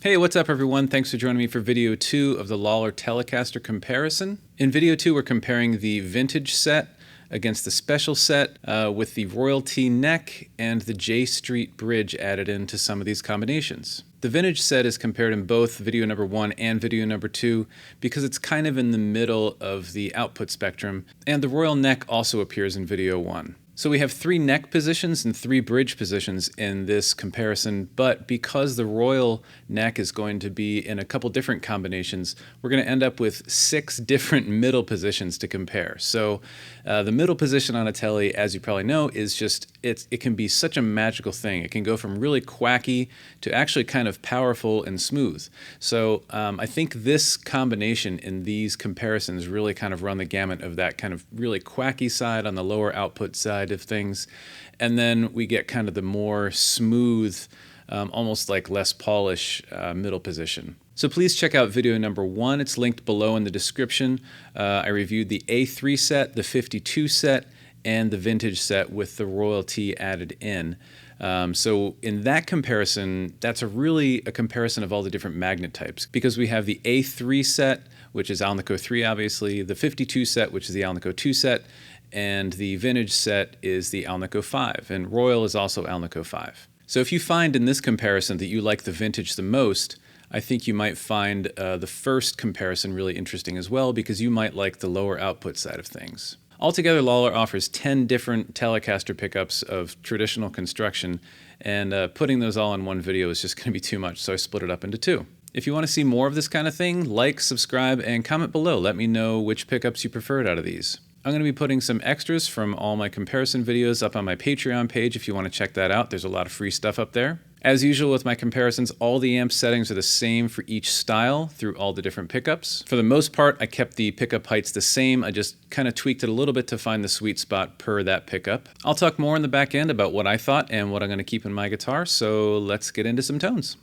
Hey, what's up everyone? Thanks for joining me for video 2 of the Lollar Telecaster comparison. In video 2, we're comparing the vintage set against the special set with the royalty neck and the J Street bridge added into some of these combinations. The vintage set is compared in both video number 1 and video number 2 because it's kind of in the middle of the output spectrum, and the royal neck also appears in video 1. So we have 3 neck positions and 3 bridge positions in this comparison, but because the royal neck is going to be in a couple different combinations, we're going to end up with 6 different middle positions to compare. So the middle position on a Tele, as you probably know, is just, it can be such a magical thing. It can go from really quacky to actually kind of powerful and smooth. So I think this combination in these comparisons really kind of run the gamut of that kind of really quacky side on the lower output side of things, and then we get kind of the more smooth, almost like less polish middle position. So please check out video number 1. It's linked below in the description. I reviewed the A3 set, the 52 set, and the vintage set with the royalty added in. So in that comparison, that's really a comparison of all the different magnet types, because we have the A3 set, which is Alnico 3 obviously, the 52 set, which is the Alnico 2 set, and the vintage set is the Alnico 5, and royal is also Alnico 5. So if you find in this comparison that you like the vintage the most, I think you might find the first comparison really interesting as well, because you might like the lower output side of things. Altogether, Lollar offers 10 different Telecaster pickups of traditional construction, and putting those all in one video is just going to be too much, so I split it up into 2. If you want to see more of this kind of thing, like, subscribe, and comment below. Let me know which pickups you preferred out of these. I'm going to be putting some extras from all my comparison videos up on my Patreon page if you want to check that out. There's a lot of free stuff up there. As usual with my comparisons, all the amp settings are the same for each style through all the different pickups. For the most part, I kept the pickup heights the same. I just kind of tweaked it a little bit to find the sweet spot per that pickup. I'll talk more in the back end about what I thought and what I'm going to keep in my guitar, so let's get into some tones.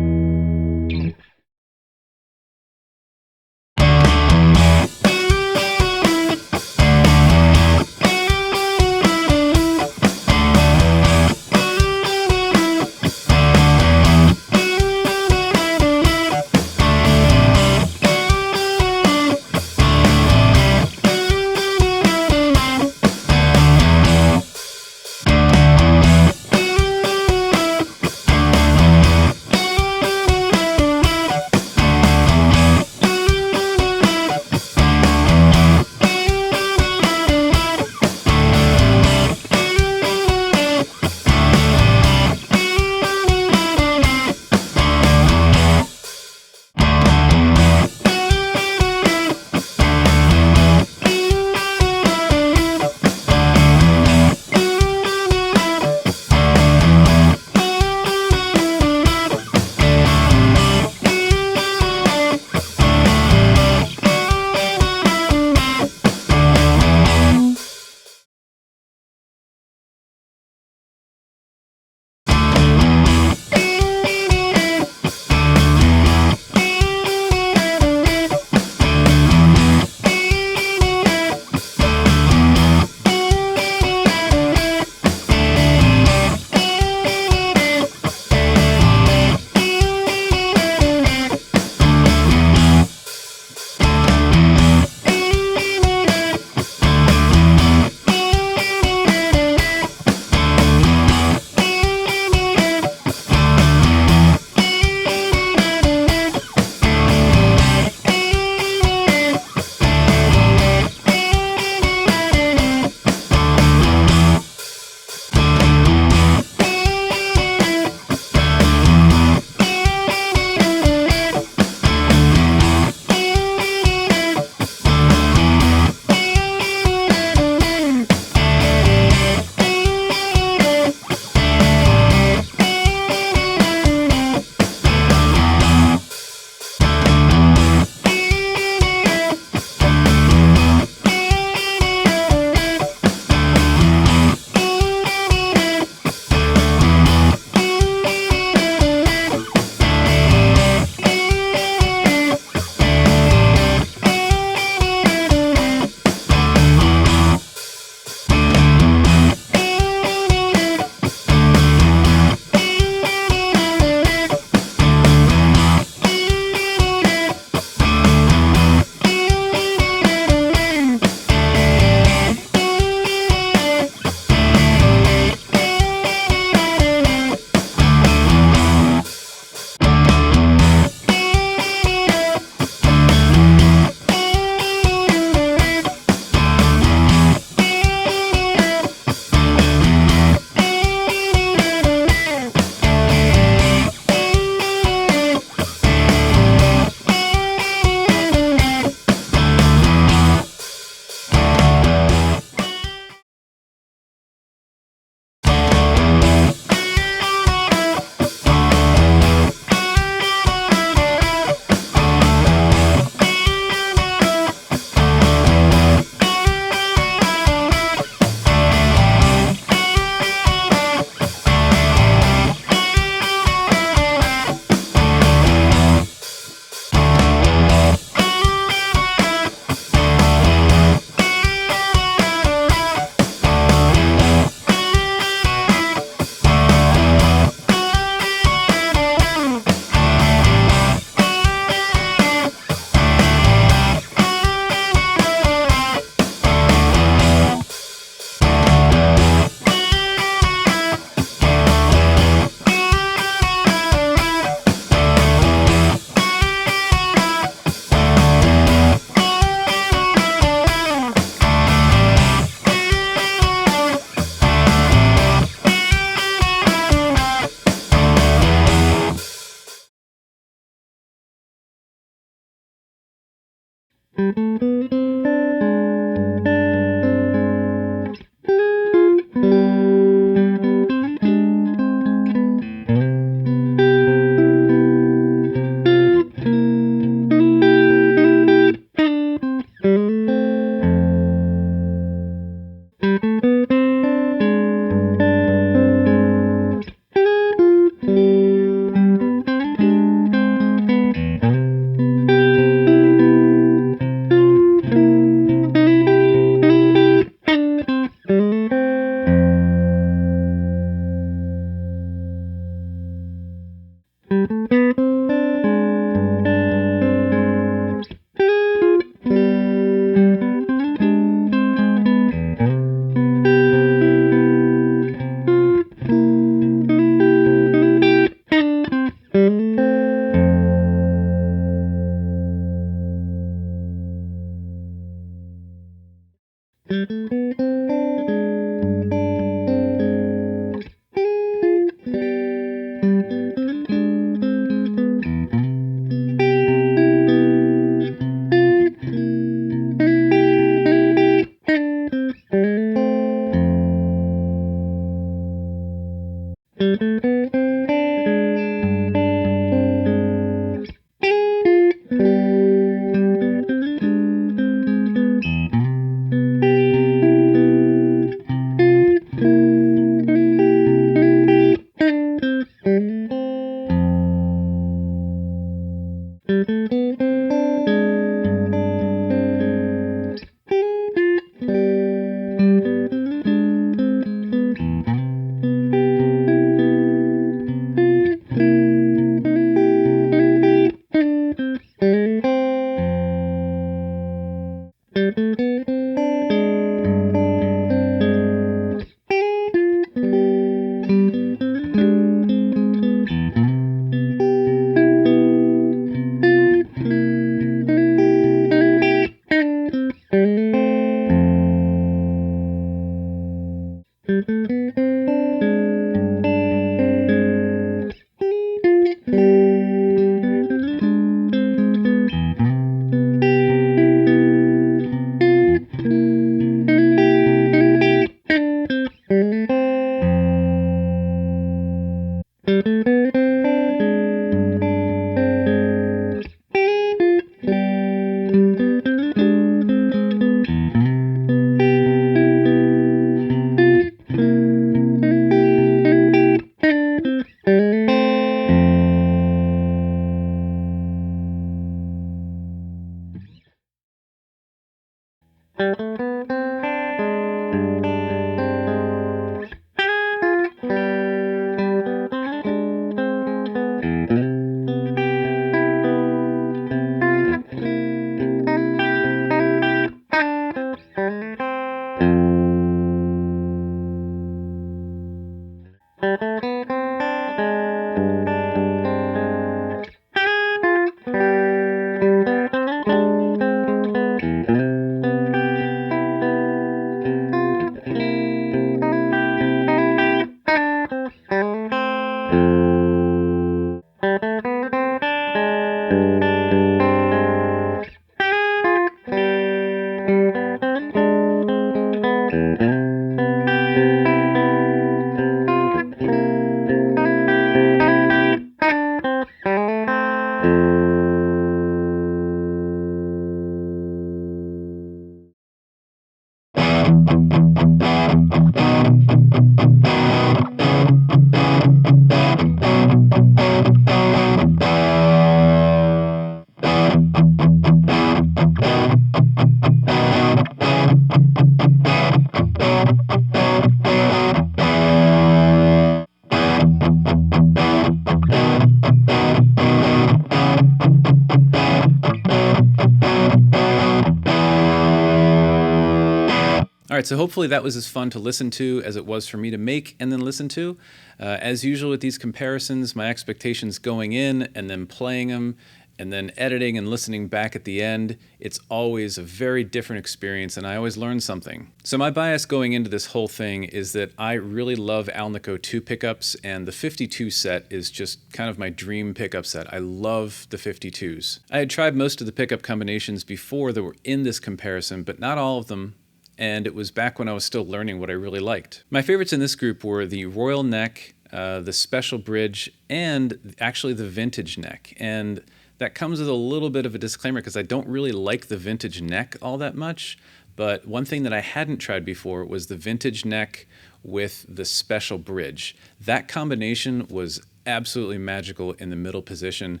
All right, so hopefully that was as fun to listen to as it was for me to make and then listen to. As usual with these comparisons, my expectations going in and then playing them and then editing and listening back at the end, it's always a very different experience and I always learn something. So my bias going into this whole thing is that I really love Alnico 2 pickups, and the 52 set is just kind of my dream pickup set. I love the 52s. I had tried most of the pickup combinations before that were in this comparison, but not all of them. And it was back when I was still learning what I really liked. My favorites in this group were the Royal Neck, the Special Bridge, and actually the Vintage Neck. And that comes with a little bit of a disclaimer because I don't really like the Vintage Neck all that much. But one thing that I hadn't tried before was the Vintage Neck with the Special Bridge. That combination was absolutely magical in the middle position.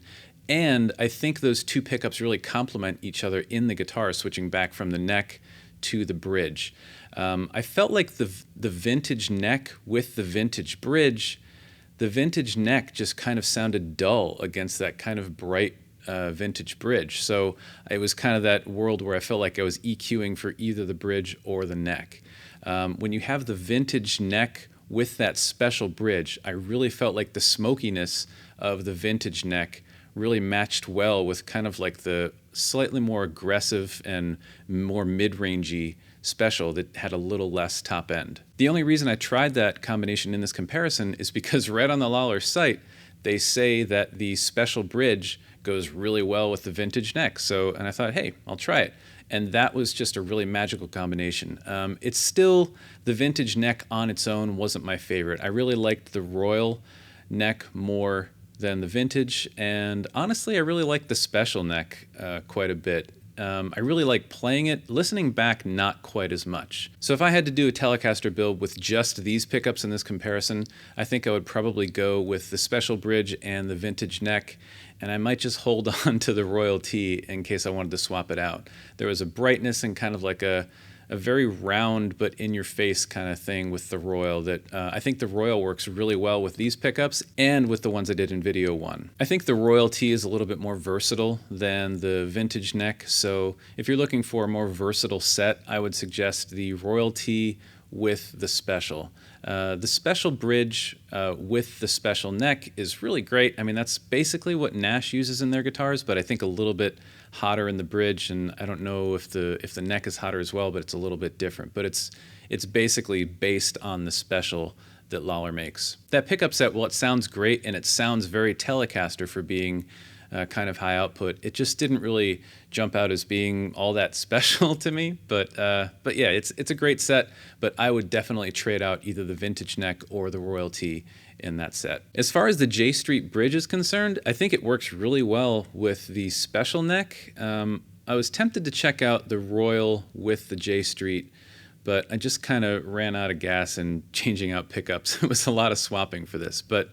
And I think those two pickups really complement each other in the guitar, switching back from the neck to the bridge. I felt like the Vintage Neck with the Vintage Bridge, the Vintage Neck just kind of sounded dull against that kind of bright Vintage Bridge. So it was kind of that world where I felt like I was EQing for either the bridge or the neck. When you have the Vintage Neck with that Special Bridge, I really felt like the smokiness of the Vintage Neck really matched well with kind of like the slightly more aggressive and more mid-rangey Special that had a little less top end. The only reason I tried that combination in this comparison is because right on the Lollar site, they say that the Special Bridge goes really well with the Vintage Neck. And I thought, hey, I'll try it. and that was just a really magical combination. It's still, the vintage neck on its own wasn't my favorite. I really liked the Royal neck more than the vintage, and honestly I really like the special neck quite a bit. I really like playing it. Listening back, not quite as much. So if I had to do a Telecaster build with just these pickups in this comparison, I think I would probably go with the special bridge and the vintage neck, and I might just hold on to the Royal T in case I wanted to swap it out. There was a brightness and kind of like a very round but in-your-face kind of thing with the Royal that I think the Royal works really well with these pickups and with the ones I did in video 1. I think the Royal T is a little bit more versatile than the vintage neck, so if you're looking for a more versatile set, I would suggest the Royal T with the special. The special bridge with the special neck is really great. I mean, that's basically what Nash uses in their guitars, but I think a little bit hotter in the bridge, and I don't know if the neck is hotter as well, but it's a little bit different. But it's basically based on the special that Lollar makes. That pickup set, well, it sounds great, and it sounds very Telecaster for being kind of high output. It just didn't really jump out as being all that special to me, but yeah, it's a great set, but I would definitely trade out either the vintage neck or the Royal T in that set. As far as the J Street bridge is concerned, I think it works really well with the special neck. I was tempted to check out the Royal with the J Street, but I just kind of ran out of gas in changing out pickups. It was a lot of swapping for this, but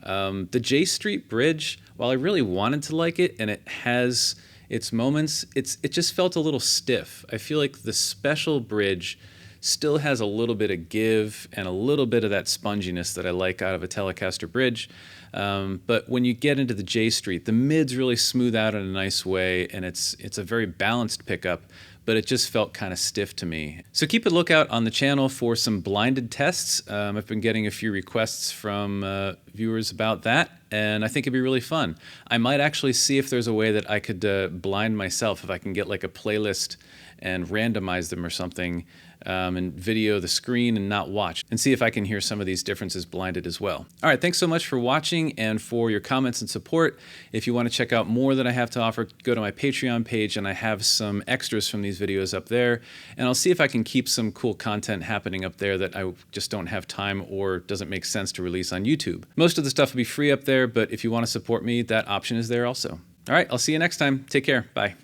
the J Street bridge, while I really wanted to like it and it has its moments, it just felt a little stiff. I feel like the special bridge still has a little bit of give and a little bit of that sponginess that I like out of a Telecaster bridge. But when you get into the J Street, the mids really smooth out in a nice way, and it's a very balanced pickup, but it just felt kind of stiff to me. So keep a lookout on the channel for some blinded tests. I've been getting a few requests from viewers about that, and I think it'd be really fun. I might actually see if there's a way that I could blind myself, if I can get like a playlist and randomize them or something, and video the screen and not watch, and see if I can hear some of these differences blinded as well. All right, thanks so much for watching and for your comments and support. If you want to check out more that I have to offer, go to my Patreon page, and I have some extras from these videos up there, and I'll see if I can keep some cool content happening up there that I just don't have time or doesn't make sense to release on YouTube. Most of the stuff will be free up there, but if you want to support me, that option is there also. All right, I'll see you next time. Take care. Bye.